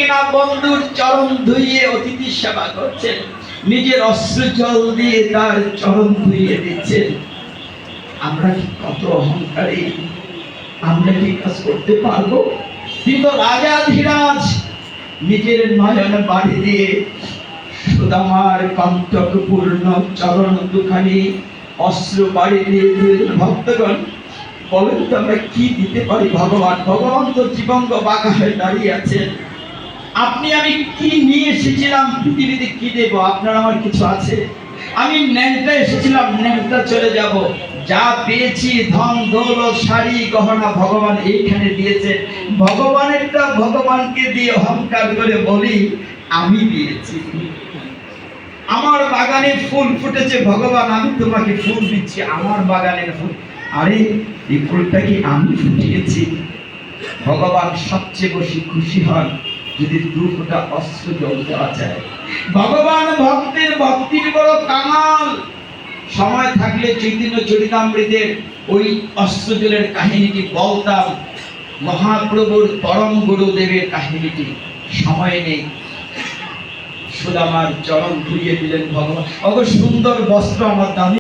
কিনা বন্ধুর চরণ ধুইয়ে অতিথি সেবা করছেন, নিজের অশ্রু জল দিয়ে তার চরণ ধুইয়ে দিচ্ছেন। আমরা কি কত অহংকারী, আমরা কি কাজ করতে পারবো? কিন্তু রাজাধিরাজ নিজের নয়ন বাড়ি দিয়ে সুদামার কণ্টকপূর্ণ চরণ দুখানি অশ্রু বাড়ি দিয়ে দিলেন। ভক্তগণ বলেন তো আমরা কি দিতে পারি ভগবান? ভগবান তো জীবঙ্গ বাঁকা হয়ে দাঁড়িয়ে আছেন। আপনি আমি কি নিয়ে এসেছিলাম পৃথিবীতে, কি দেব? আপনার আমার কিছু আছে? আমি ন্যাংটা এসেছিলাম, ন্যাংটা চলে যাব। যা পেয়েছি ধন দৌলত শাড়ি গহনা ভগবান এইখানে দিয়েছেন। ভগবানেরটা ভগবানকে দিয়ে অহংকার করে বলি আমি দিয়েছি। আমার বাগানে ফুল ফুটেছে, ভগবান আমি তোমাকে ফুল দিচ্ছি, আমার বাগানের ফুল। আরে এই ফুলটা কি আমি ফুটিয়েছি? ভগবান সবচেয়ে বেশি খুশি হন যদি দু ফোঁটা অশ্রু জল দেওয়া যায়। ভগবান ভক্তের ভক্তির বড় কামাল। সময় থাকলে চৈতন্য চরিতামৃতের ওই অশ্রু জলের কাহিনীটি বলতাম, মহাপ্রভুর পরম গুরুদেবের কাহিনীটি। সময় নেই। সুদামার চরণ ধুইয়ে দিলেন ভগবান। অত সুন্দর বস্ত্র আমার দামি